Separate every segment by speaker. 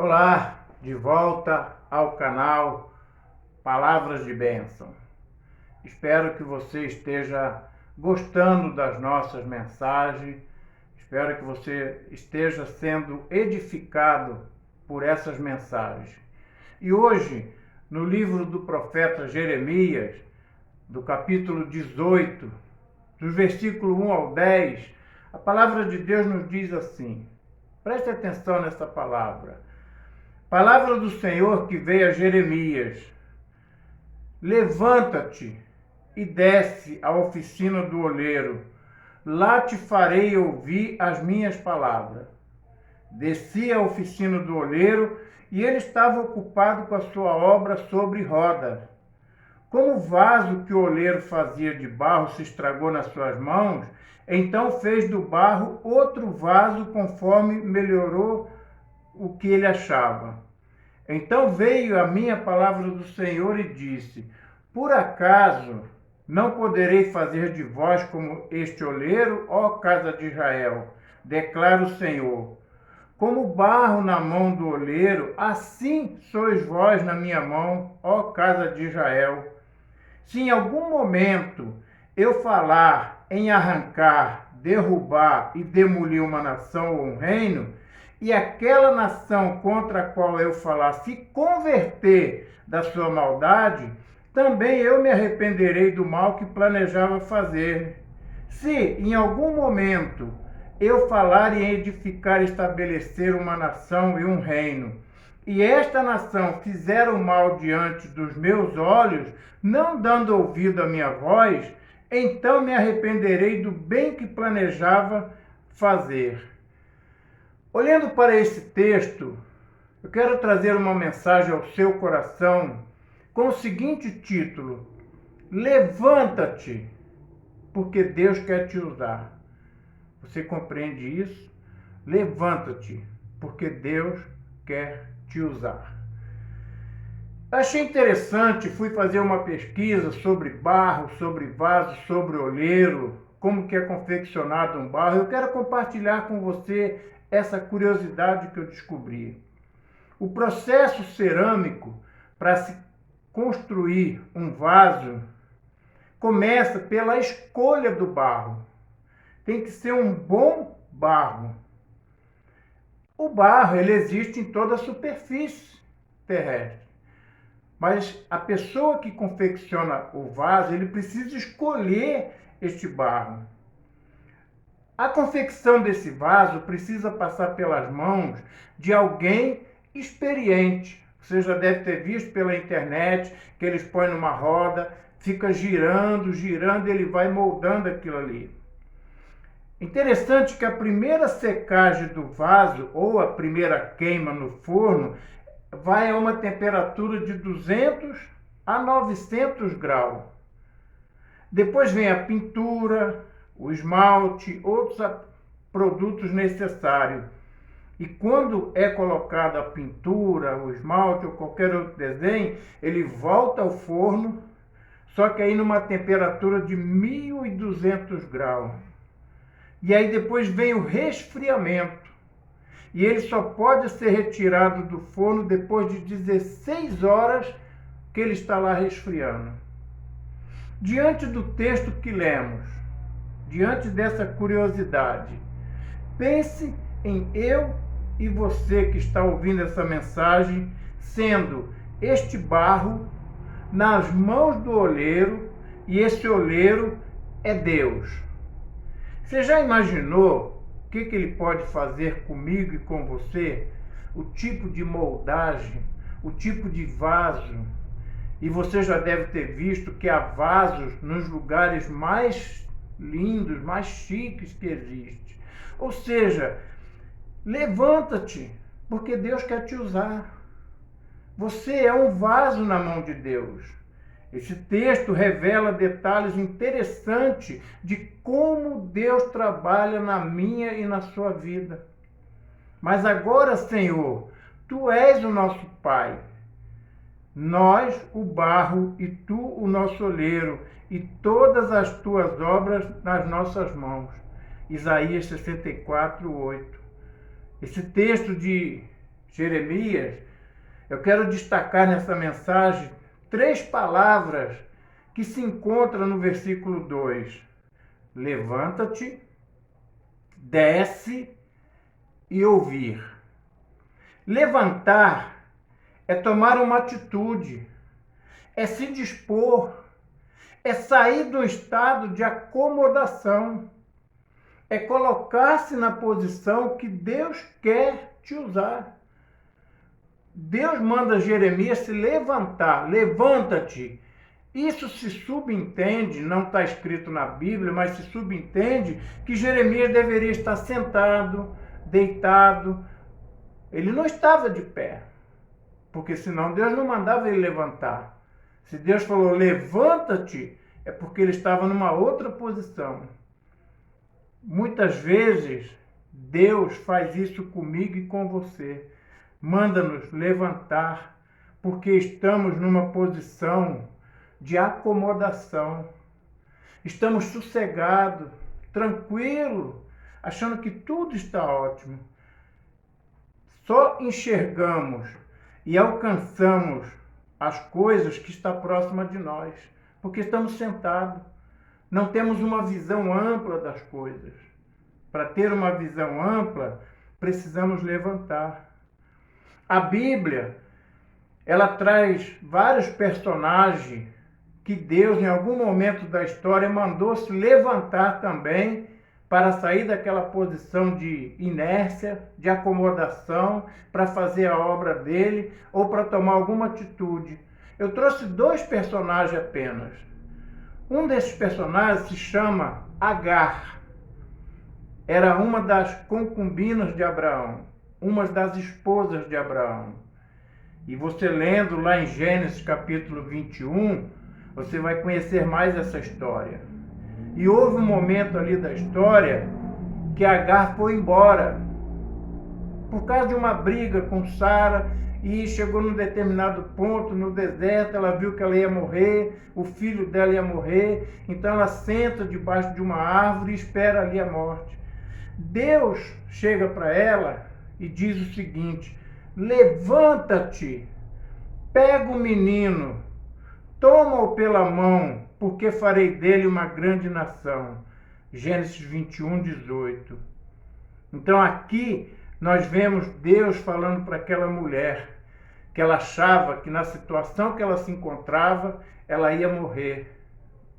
Speaker 1: Olá, de volta ao canal Palavras de Bênção. Espero que você esteja gostando das nossas mensagens, espero que você esteja sendo edificado por essas mensagens. E hoje, no livro do profeta Jeremias, do capítulo 18, dos versículos 1 ao 10, a palavra de Deus nos diz assim, preste atenção nessa palavra. Palavra do Senhor que veio a Jeremias. Levanta-te e desce à oficina do oleiro. Lá te farei ouvir as minhas palavras. Desci à oficina do oleiro e ele estava ocupado com a sua obra sobre rodas. Como o vaso que o oleiro fazia de barro se estragou nas suas mãos, então fez do barro outro vaso conforme melhorou o que ele achava. Então veio a minha palavra do Senhor e disse: por acaso não poderei fazer de vós como este oleiro, ó casa de Israel? Declara o Senhor. Como barro na mão do oleiro, assim sois vós na minha mão, ó casa de Israel. Se em algum momento eu falar em arrancar, derrubar e demolir uma nação ou um reino, e aquela nação contra a qual eu falar se converter da sua maldade, também eu me arrependerei do mal que planejava fazer. Se em algum momento eu falar em edificar e estabelecer uma nação e um reino, e esta nação fizer o mal diante dos meus olhos, não dando ouvido à minha voz, então me arrependerei do bem que planejava fazer. Olhando para esse texto, eu quero trazer uma mensagem ao seu coração com o seguinte título: levanta-te, porque Deus quer te usar. Você compreende isso? Levanta-te, porque Deus quer te usar. Achei interessante, fui fazer uma pesquisa sobre barro, sobre vaso, sobre oleiro, como que é confeccionado um barro. Eu quero compartilhar com você essa curiosidade que eu descobri. O processo cerâmico para se construir um vaso começa pela escolha do barro. Tem que ser um bom barro. O barro, ele existe em toda a superfície terrestre. Mas a pessoa que confecciona o vaso, ele precisa escolher este barro. A confecção desse vaso precisa passar pelas mãos de alguém experiente. Você já deve ter visto pela internet que eles põem numa roda, fica girando, girando, ele vai moldando aquilo ali. Interessante que a primeira secagem do vaso, ou a primeira queima no forno, vai a uma temperatura de 200 a 900 graus. Depois vem a pintura, o esmalte, outros produtos necessários. E quando é colocada a pintura, o esmalte ou qualquer outro desenho, ele volta ao forno, só que aí numa temperatura de 1200 graus. E aí depois vem o resfriamento. E ele só pode ser retirado do forno depois de 16 horas que ele está lá resfriando. Diante do texto que lemos, diante dessa curiosidade, pense em eu e você que está ouvindo essa mensagem, sendo este barro nas mãos do oleiro, e esse oleiro é Deus. Você já imaginou o que ele pode fazer comigo e com você? O tipo de moldagem, o tipo de vaso. E você já deve ter visto que há vasos nos lugares mais lindos, mais chiques que existe. Ou seja, levanta-te, porque Deus quer te usar. Você é um vaso na mão de Deus. Esse texto revela detalhes interessantes de como Deus trabalha na minha e na sua vida. Mas agora, Senhor, Tu és o nosso Pai. Nós, o barro, e Tu, o nosso oleiro, e todas as Tuas obras nas nossas mãos. Isaías 64, 8. Esse texto de Jeremias, eu quero destacar nessa mensagem 3 palavras que se encontram no versículo 2. Levanta-te, desce e ouvir. Levantar é tomar uma atitude, é se dispor, é sair do estado de acomodação, é colocar-se na posição que Deus quer te usar. Deus manda Jeremias se levantar, levanta-te. Isso se subentende, não está escrito na Bíblia, mas se subentende que Jeremias deveria estar sentado, deitado. Ele não estava de pé, porque senão Deus não mandava ele levantar. Se Deus falou levanta-te, é porque ele estava numa outra posição. Muitas vezes Deus faz isso comigo e com você. Manda-nos levantar, porque estamos numa posição de acomodação. Estamos sossegados, tranquilos, achando que tudo está ótimo. Só enxergamos e alcançamos as coisas que estão próximas de nós, porque estamos sentados. Não temos uma visão ampla das coisas. Para ter uma visão ampla, precisamos levantar. A Bíblia, ela traz vários personagens que Deus, em algum momento da história, mandou se levantar também para sair daquela posição de inércia, de acomodação, para fazer a obra dele ou para tomar alguma atitude. Eu trouxe 2 personagens apenas. Um desses personagens se chama Agar. Era uma das concubinas de Abraão, uma das esposas de Abraão. E você lendo lá em Gênesis capítulo 21, você vai conhecer mais essa história. E houve um momento ali da história que Agar foi embora por causa de uma briga com Sara, e chegou num determinado ponto no deserto, ela viu que ela ia morrer, o filho dela ia morrer, então ela senta debaixo de uma árvore e espera ali a morte. Deus chega para ela e diz o seguinte: levanta-te, pega o menino, toma-o pela mão, porque farei dele uma grande nação. Gênesis 21, 18. Então aqui nós vemos Deus falando para aquela mulher que ela achava que na situação que ela se encontrava, ela ia morrer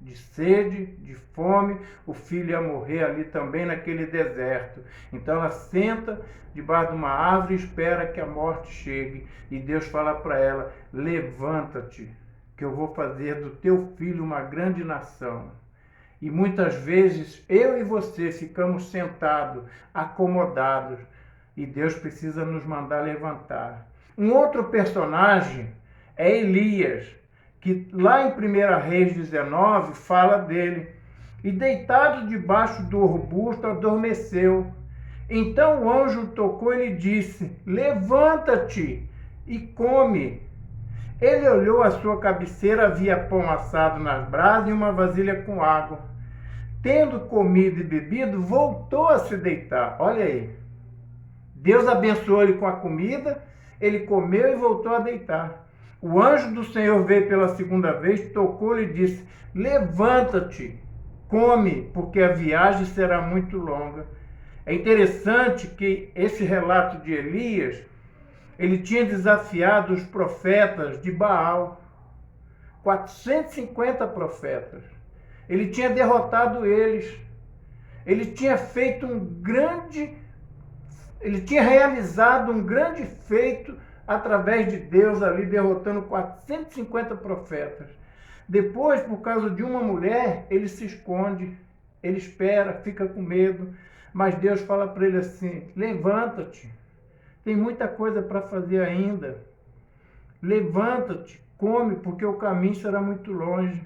Speaker 1: de sede, de fome, o filho ia morrer ali também naquele deserto. Então ela senta debaixo de uma árvore e espera que a morte chegue. E Deus fala para ela: levanta-te, que eu vou fazer do teu filho uma grande nação. E muitas vezes eu e você ficamos sentados, acomodados, e Deus precisa nos mandar levantar. Um outro personagem é Elias, que lá em 1 Reis 19 fala dele. E deitado debaixo do arbusto adormeceu. Então o anjo tocou e lhe disse: levanta-te e come. Ele olhou à sua cabeceira, havia pão assado nas brasas e uma vasilha com água. Tendo comido e bebido, voltou a se deitar. Olha aí. Deus abençoou ele com a comida, ele comeu e voltou a deitar. O anjo do Senhor veio pela segunda vez, tocou-lhe e disse: levanta-te, come, porque a viagem será muito longa. É interessante que esse relato de Elias, ele tinha desafiado os profetas de Baal, 450 profetas. Ele tinha derrotado eles. Ele tinha realizado um grande feito através de Deus ali, derrotando 450 profetas. Depois, por causa de uma mulher, ele se esconde, ele espera, fica com medo, mas Deus fala para ele assim: levanta-te, tem muita coisa para fazer ainda. Levanta-te, come, porque o caminho será muito longe.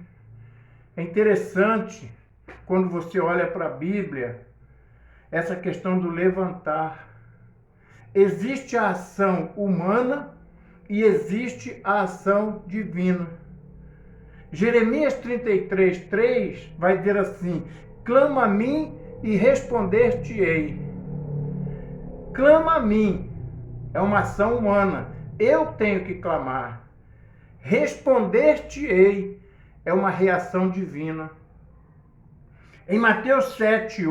Speaker 1: É interessante, quando você olha para a Bíblia, essa questão do levantar. Existe a ação humana e existe a ação divina. Jeremias 33, 3 vai dizer assim: clama a mim e responder-te-ei. Clama a mim. é uma ação humana. Eu tenho que clamar. Responder-te-ei é uma reação divina. Em Mateus 7,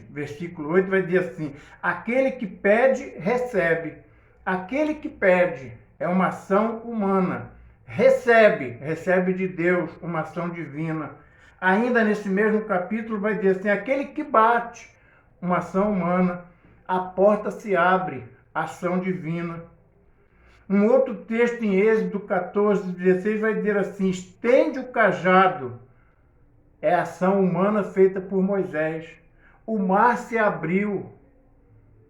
Speaker 1: versículo 8, vai dizer assim: aquele que pede, recebe. Aquele que pede é uma ação humana. Recebe de Deus, uma ação divina. Ainda nesse mesmo capítulo vai dizer assim: aquele que bate, uma ação humana. A porta se abre, ação divina. Um outro texto em Êxodo 14:16 vai dizer assim: estende o cajado. É a ação humana feita por Moisés. O mar se abriu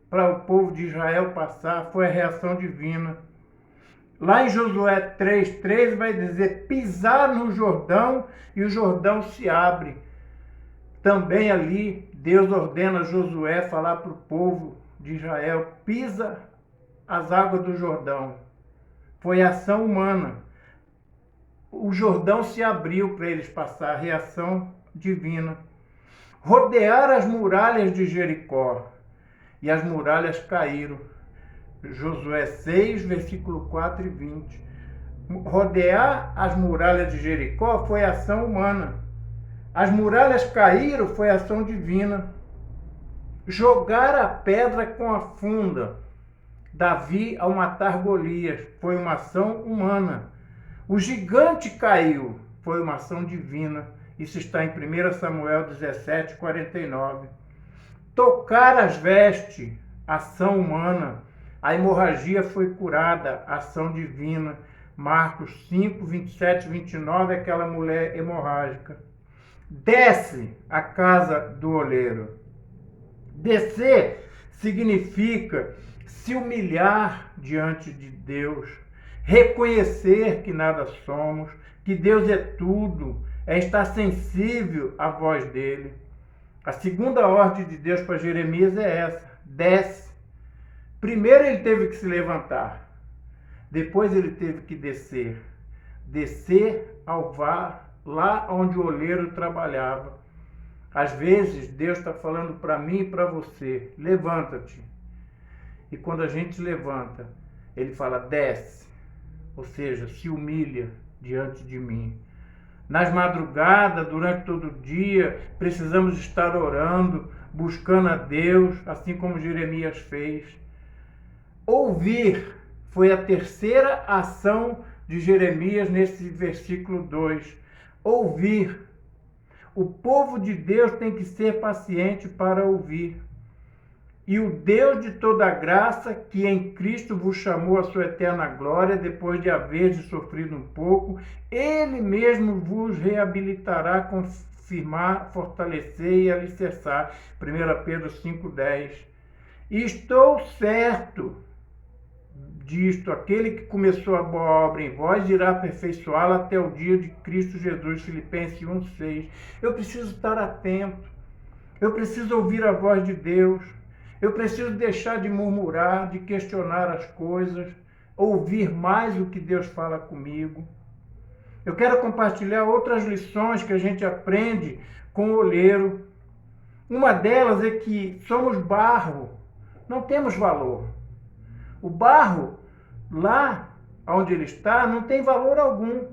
Speaker 1: para o povo de Israel passar, foi a reação divina. Lá em Josué 3:3 vai dizer: pisar no Jordão e o Jordão se abre. Também ali Deus ordena a Josué falar para o povo de Israel: pisa as águas do Jordão. Foi ação humana. O Jordão se abriu para eles passar, reação divina. Rodear as muralhas de Jericó, e as muralhas caíram. Josué 6, versículo 4 e 20. Rodear as muralhas de Jericó foi ação humana. As muralhas caíram, foi ação divina. Jogar a pedra com a funda. Davi, ao matar Golias, foi uma ação humana. O gigante caiu, foi uma ação divina. Isso está em 1 Samuel 17:49. Tocar as vestes, ação humana. A hemorragia foi curada, ação divina. Marcos 5, 27 e 29, aquela mulher hemorrágica. Desce a casa do oleiro. Descer significa se humilhar diante de Deus, reconhecer que nada somos, que Deus é tudo, é estar sensível à voz dele. A segunda ordem de Deus para Jeremias é essa: desce. Primeiro ele teve que se levantar, depois ele teve que descer. Descer ao var, lá onde o oleiro trabalhava. Às vezes Deus está falando para mim e para você: levanta-te. E quando a gente levanta, ele fala: desce. Ou seja, se humilha diante de mim. Nas madrugadas, durante todo o dia, precisamos estar orando, buscando a Deus, assim como Jeremias fez. Ouvir foi a terceira ação de Jeremias nesse versículo 2. Ouvir. O povo de Deus tem que ser paciente para ouvir. E o Deus de toda graça, que em Cristo vos chamou à sua eterna glória, depois de haveres sofrido um pouco, Ele mesmo vos reabilitará, confirmar, fortalecer e alicerçar. 1 Pedro 5:10. E estou certo disto: aquele que começou a boa obra em vós irá aperfeiçoá-la até o dia de Cristo Jesus. Filipenses 1:6. Eu preciso estar atento. Eu preciso ouvir a voz de Deus. Eu preciso deixar de murmurar, de questionar as coisas, ouvir mais o que Deus fala comigo. Eu quero compartilhar outras lições que a gente aprende com o oleiro. Uma delas é que somos barro, não temos valor. O barro, lá onde ele está, não tem valor algum.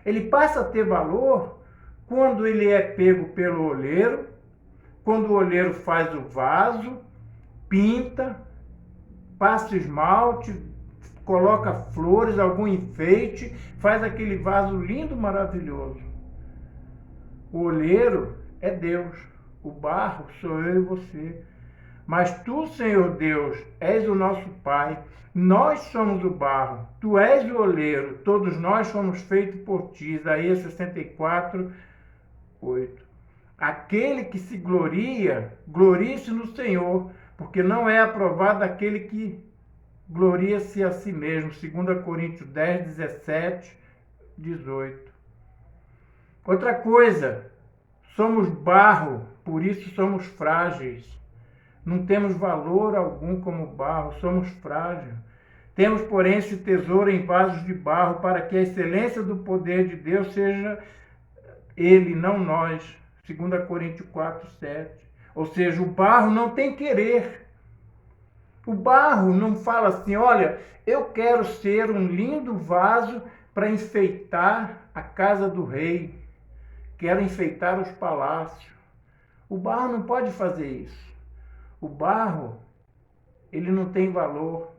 Speaker 1: Ele passa a ter valor quando ele é pego pelo oleiro, quando o oleiro faz o vaso, pinta, passa esmalte, coloca flores, algum enfeite, faz aquele vaso lindo, maravilhoso. O olheiro é Deus, o barro sou eu e você. Mas tu, Senhor Deus, és o nosso Pai, nós somos o barro, tu és o oleiro, todos nós fomos feitos por ti. Isaías 64:8. Aquele que se gloria, glorie-se no Senhor, porque não é aprovado aquele que gloria-se a si mesmo. 2 Coríntios 10, 17, 18. Outra coisa, somos barro, por isso somos frágeis. Não temos valor algum como barro, somos frágeis. Temos, porém, esse tesouro em vasos de barro, para que a excelência do poder de Deus seja Ele, não nós. 2 Coríntios 4, 7. Ou seja, o barro não tem querer. O barro não fala assim, olha, eu quero ser um lindo vaso para enfeitar a casa do rei, quero enfeitar os palácios. O barro não pode fazer isso. O barro, ele não tem valor.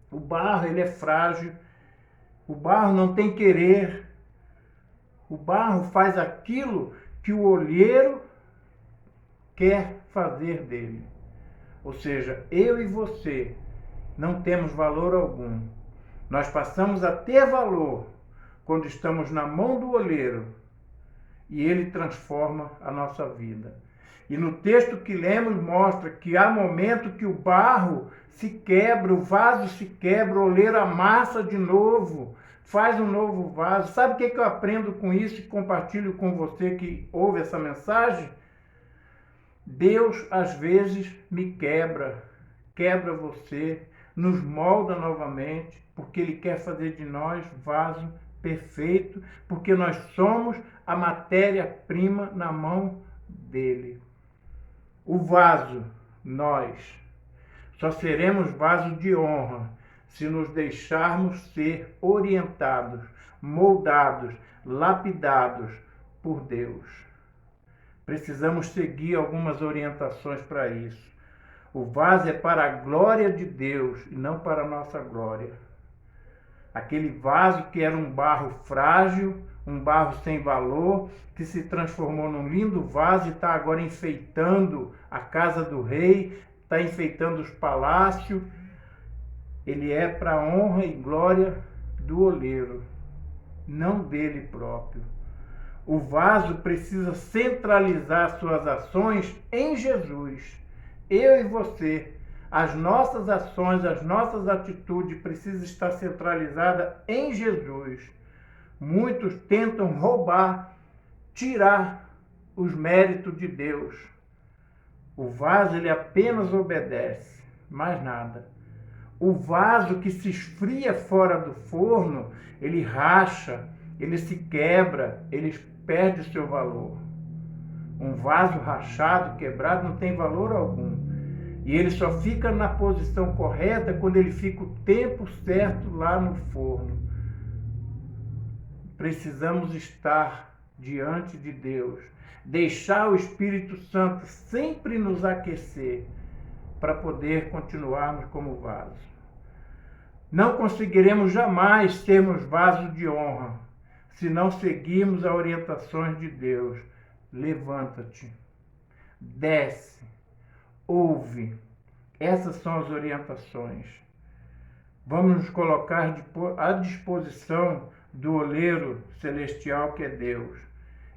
Speaker 1: O barro, ele é frágil. O barro não tem querer. O barro faz aquilo que o olheiro quer fazer dele. Ou seja, eu e você não temos valor algum. Nós passamos a ter valor quando estamos na mão do olheiro e ele transforma a nossa vida. E no texto que lemos mostra que há momento que o barro se quebra, o vaso se quebra, o olheiro amassa de novo, faz um novo vaso. Sabe o que eu aprendo com isso e compartilho com você que ouve essa mensagem? Deus às vezes me quebra você, nos molda novamente, porque Ele quer fazer de nós vaso perfeito, porque nós somos a matéria-prima na mão dele. O vaso, nós, só seremos vaso de honra se nos deixarmos ser orientados, moldados, lapidados por Deus. Precisamos seguir algumas orientações para isso. O vaso é para a glória de Deus e não para a nossa glória. Aquele vaso que era um barro frágil, um barro sem valor, que se transformou num lindo vaso e está agora enfeitando a casa do rei, está enfeitando os palácios. Ele é para a honra e glória do olheiro, não dele próprio. O vaso precisa centralizar suas ações em Jesus. Eu e você, as nossas ações, as nossas atitudes precisam estar centralizadas em Jesus. Muitos tentam roubar, tirar os méritos de Deus. O vaso, ele apenas obedece, mais nada. O vaso que se esfria fora do forno, ele racha, ele se quebra, ele perde o seu valor. Um vaso rachado, quebrado, não tem valor algum. E ele só fica na posição correta quando ele fica o tempo certo lá no forno. Precisamos estar diante de Deus, deixar o Espírito Santo sempre nos aquecer para poder continuarmos como vaso. Não conseguiremos jamais sermos vasos de honra se não seguirmos as orientações de Deus. Levanta-te, desce, ouve. Essas são as orientações. Vamos nos colocar à disposição do olheiro celestial que é Deus.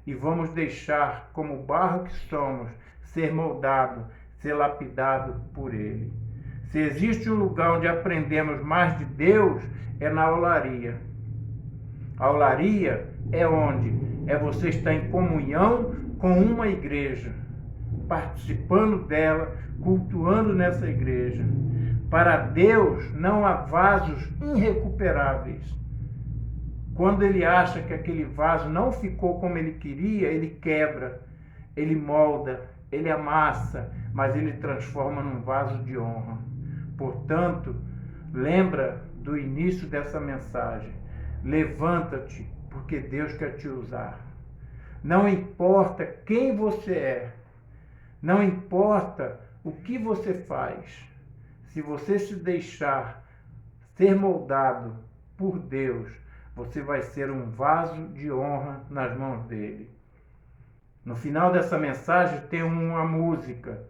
Speaker 1: E vamos deixar, como barro que somos, ser moldado, ser lapidado por Ele. Se existe um lugar onde aprendemos mais de Deus, é na olaria. A olaria é onde? É você estar em comunhão com uma igreja, participando dela, cultuando nessa igreja. Para Deus não há vasos irrecuperáveis. Quando ele acha que aquele vaso não ficou como ele queria, ele quebra, ele molda, ele amassa, mas ele transforma num vaso de honra. Portanto, lembra do início dessa mensagem. Levanta-te, porque Deus quer te usar. Não importa quem você é, não importa o que você faz, se você se deixar ser moldado por Deus, você vai ser um vaso de honra nas mãos dele. No final dessa mensagem tem uma música.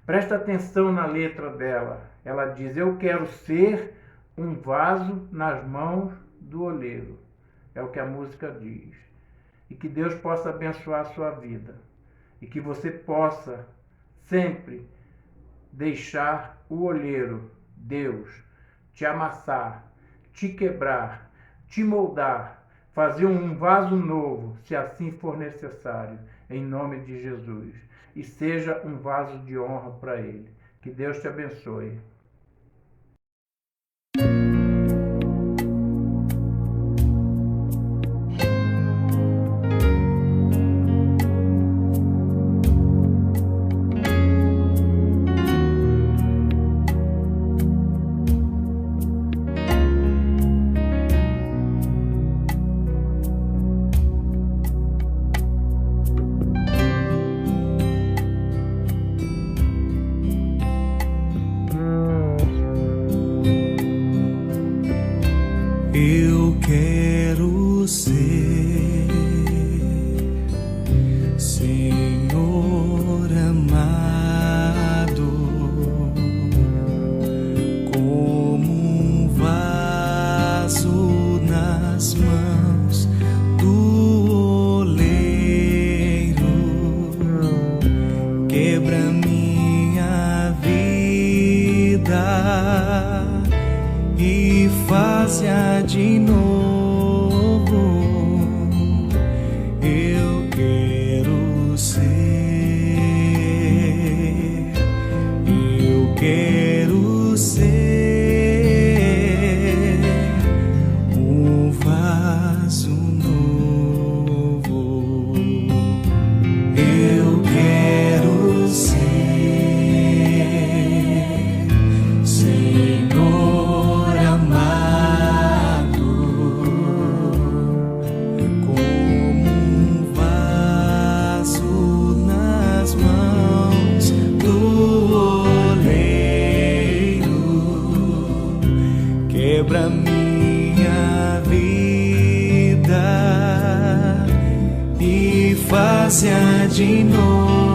Speaker 1: Presta atenção na letra dela. Ela diz: eu quero ser um vaso nas mãos do olheiro. É o que a música diz. E que Deus possa abençoar a sua vida. E que você possa sempre deixar o olheiro, Deus, te amassar, te quebrar, te moldar, fazer um vaso novo, se assim for necessário, em nome de Jesus. E seja um vaso de honra para Ele. Que Deus te abençoe.
Speaker 2: Eu quero ser, Senhor amado, como um vaso nas mãos do oleiro. Quebra minha vida e faz-a de novo. Eu quero ser, eu quero ser um vaso novo. Eu quero ser, Senhor amado, como um vaso nas mãos do oleiro. Quebra minha vida e faz-a de novo.